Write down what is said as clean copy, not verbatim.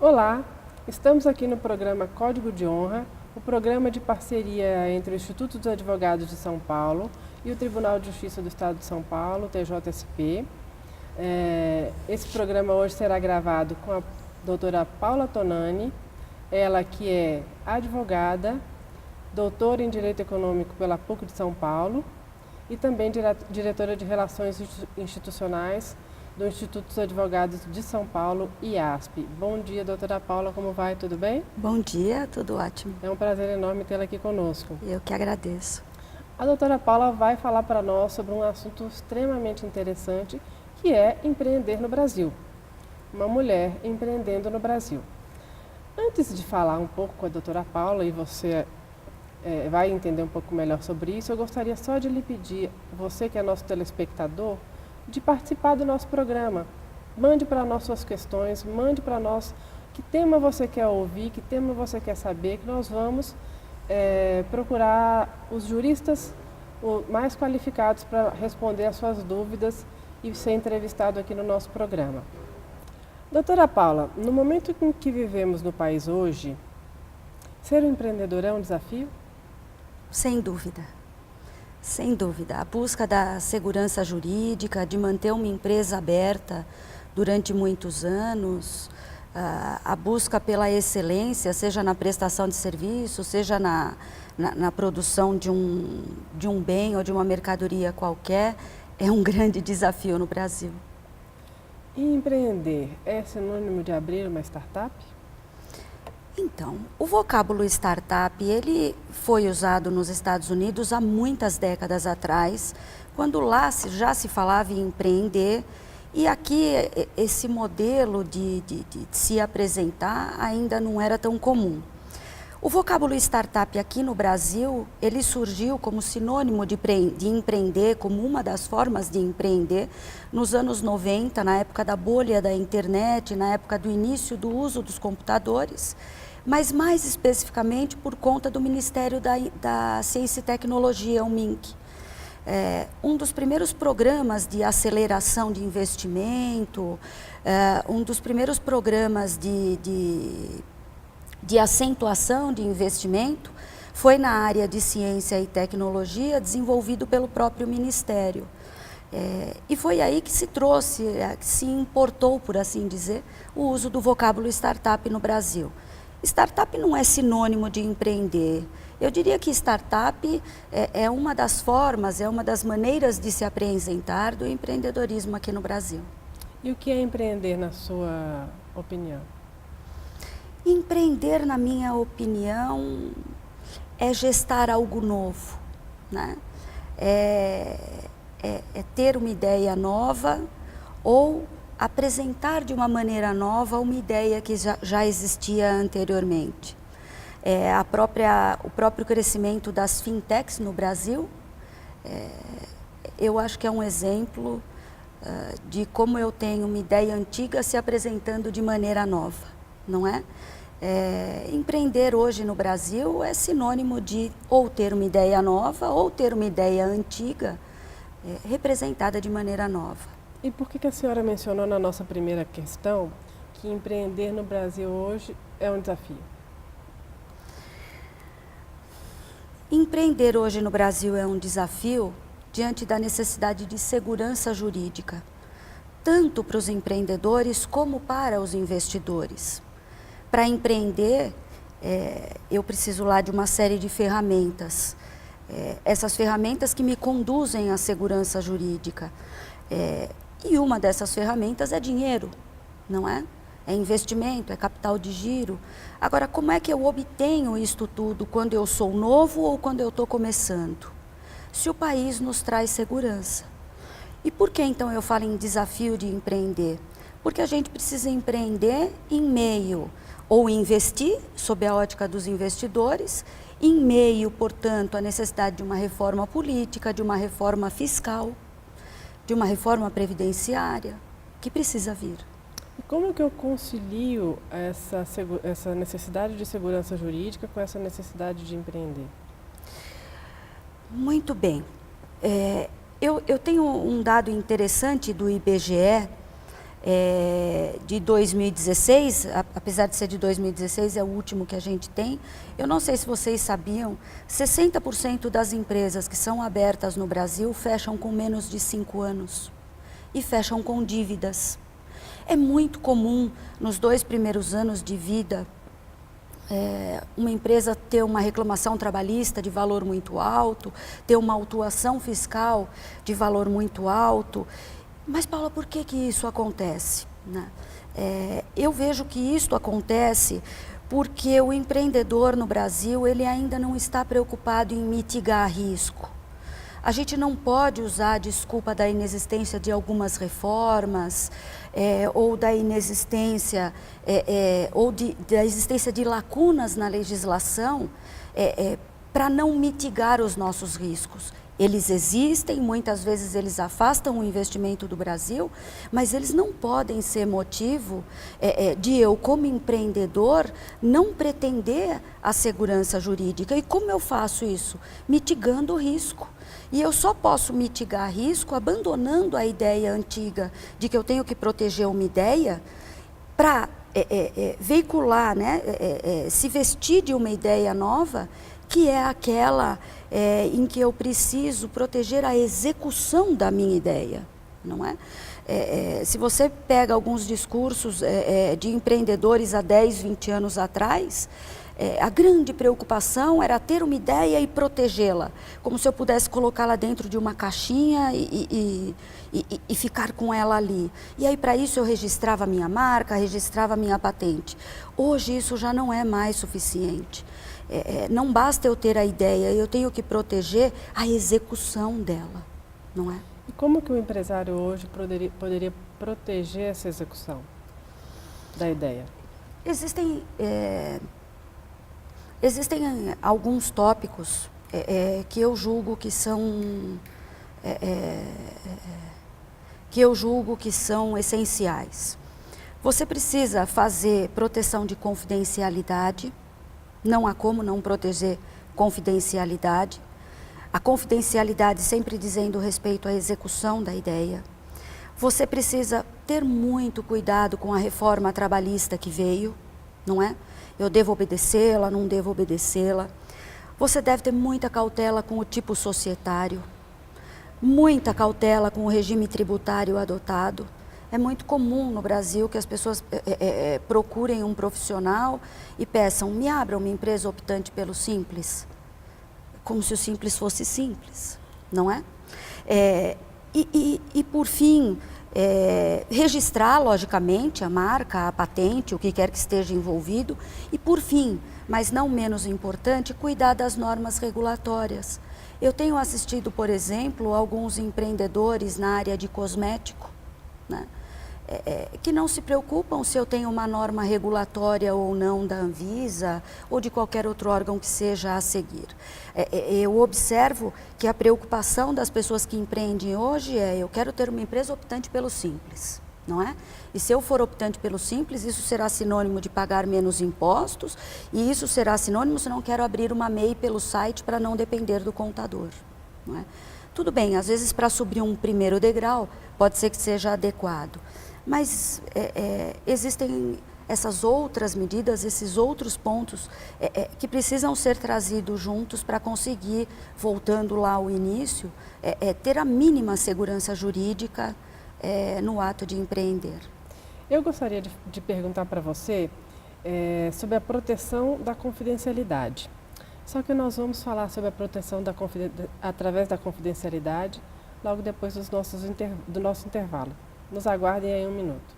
Olá, estamos aqui no programa Código de Honra, o programa de parceria entre o Instituto dos Advogados de São Paulo e o Tribunal de Justiça do Estado de São Paulo, TJSP. Esse programa hoje será gravado com a doutora Paula Tonani, ela que é advogada, doutora em Direito Econômico pela PUC de São Paulo e também diretora de Relações Institucionais do Instituto dos Advogados de São Paulo, IASP. Bom dia, doutora Paula, como vai? Tudo bem? Bom dia, tudo ótimo. É um prazer enorme tê-la aqui conosco. Eu que agradeço. A doutora Paula vai falar para nós sobre um assunto extremamente interessante, que é empreender no Brasil. Uma mulher empreendendo no Brasil. Antes de falar um pouco com a doutora Paula, e você vai entender um pouco melhor sobre isso, eu gostaria só de lhe pedir, você que é nosso telespectador, de participar do nosso programa. Mande para nós suas questões, mande para nós que tema você quer ouvir, que tema você quer saber, que nós vamos procurar os juristas mais qualificados para responder as suas dúvidas e ser entrevistado aqui no nosso programa. Doutora Paula, no momento em que vivemos no país hoje, ser um empreendedor é um desafio? Sem dúvida. Sem dúvida. A busca da segurança jurídica, de manter uma empresa aberta durante muitos anos, a busca pela excelência, seja na prestação de serviço, seja na produção de um bem ou de uma mercadoria qualquer, é um grande desafio no Brasil. E empreender é sinônimo de abrir uma startup? Então, o vocábulo startup, ele foi usado nos Estados Unidos há muitas décadas atrás, quando lá já se falava em empreender, e aqui esse modelo de se apresentar ainda não era tão comum. O vocábulo startup aqui no Brasil, ele surgiu como sinônimo de empreender, como uma das formas de empreender, nos anos 90, na época da bolha da internet, na época do início do uso dos computadores, mas mais especificamente por conta do Ministério da Ciência e Tecnologia, o MINC. Um dos primeiros programas de aceleração de investimento, um dos primeiros programas de acentuação de investimento foi na área de ciência e tecnologia, desenvolvido pelo próprio Ministério. E foi aí que se trouxe, que se importou, por assim dizer, o uso do vocábulo startup no Brasil. Startup não é sinônimo de empreender. Eu diria que startup é uma das formas, é uma das maneiras de se apresentar do empreendedorismo aqui no Brasil. E o que é empreender, na sua opinião? Empreender, na minha opinião, é gestar algo novo, né? É ter uma ideia nova ou apresentar de uma maneira nova uma ideia que já existia anteriormente. O próprio crescimento das fintechs no Brasil, eu acho que é um exemplo de como eu tenho uma ideia antiga se apresentando de maneira nova, não é? Empreender hoje no Brasil é sinônimo de ou ter uma ideia nova ou ter uma ideia antiga representada de maneira nova. E por que a senhora mencionou na nossa primeira questão que empreender no Brasil hoje é um desafio? Empreender hoje no Brasil é um desafio diante da necessidade de segurança jurídica, tanto para os empreendedores como para os investidores. Para empreender, eu preciso lá de uma série de ferramentas. Essas ferramentas que me conduzem à segurança jurídica. E uma dessas ferramentas é dinheiro, não é? É investimento, é capital de giro. Agora, como é que eu obtenho isto tudo quando eu sou novo ou quando eu estou começando? Se o país nos traz segurança. E por que então eu falo em desafio de empreender? Porque a gente precisa empreender em meio, ou investir, sob a ótica dos investidores, em meio, portanto, à necessidade de uma reforma política, de uma reforma fiscal, de uma reforma previdenciária, que precisa vir. E como que eu concilio essa necessidade de segurança jurídica com essa necessidade de empreender? Muito bem. Eu tenho um dado interessante do IBGE, de 2016, apesar de ser de 2016, é o último que a gente tem. Eu não sei se vocês sabiam, 60% das empresas que são abertas no Brasil fecham com menos de 5 anos e fecham com dívidas. É muito comum nos 2 primeiros anos de vida uma empresa ter uma reclamação trabalhista de valor muito alto, ter uma autuação fiscal de valor muito alto. Mas, Paula, por que isso acontece, né? Eu vejo que isso acontece porque o empreendedor no Brasil, ele ainda não está preocupado em mitigar risco. A gente não pode usar a desculpa da inexistência de algumas reformas, ou da inexistência, da existência de lacunas na legislação, para não mitigar os nossos riscos. Eles existem, muitas vezes eles afastam o investimento do Brasil, mas eles não podem ser motivo de eu, como empreendedor, não pretender a segurança jurídica. E como eu faço isso? Mitigando o risco. E eu só posso mitigar risco abandonando a ideia antiga de que eu tenho que proteger uma ideia para veicular, né, se vestir de uma ideia nova, que é aquela em que eu preciso proteger a execução da minha ideia, não é? Se você pega alguns discursos de empreendedores há 10, 20 anos atrás, a grande preocupação era ter uma ideia e protegê-la, como se eu pudesse colocá-la dentro de uma caixinha e ficar com ela ali. E aí, para isso, eu registrava a minha marca, registrava a minha patente. Hoje, isso já não é mais suficiente. Não basta eu ter a ideia, eu tenho que proteger a execução dela, não é? E como que o empresário hoje poderia proteger essa execução da ideia? Existem alguns tópicos que eu julgo que são essenciais. Você precisa fazer proteção de confidencialidade. Não há como não proteger confidencialidade. A confidencialidade sempre dizendo respeito à execução da ideia. Você precisa ter muito cuidado com a reforma trabalhista que veio, não é? Eu devo obedecê-la, não devo obedecê-la. Você deve ter muita cautela com o tipo societário, muita cautela com o regime tributário adotado. É muito comum no Brasil que as pessoas procurem um profissional e peçam, me abra uma empresa optante pelo Simples, como se o Simples fosse simples, não é? E por fim, registrar, logicamente, a marca, a patente, o que quer que esteja envolvido. E por fim, mas não menos importante, cuidar das normas regulatórias. Eu tenho assistido, por exemplo, alguns empreendedores na área de cosmético, né? Que não se preocupam se eu tenho uma norma regulatória ou não da Anvisa ou de qualquer outro órgão que seja a seguir. Eu observo que a preocupação das pessoas que empreendem hoje eu quero ter uma empresa optante pelo Simples, não é? E se eu for optante pelo Simples, isso será sinônimo de pagar menos impostos e isso será sinônimo se não quero abrir uma MEI pelo site para não depender do contador, não é? Tudo bem, às vezes para subir um primeiro degrau pode ser que seja adequado. Mas existem essas outras medidas, esses outros pontos que precisam ser trazidos juntos para conseguir, voltando lá ao início, ter a mínima segurança jurídica no ato de empreender. Eu gostaria de perguntar para você sobre a proteção da confidencialidade. Só que nós vamos falar sobre a proteção através da confidencialidade logo depois do nosso intervalo. Nos aguardem aí um minuto.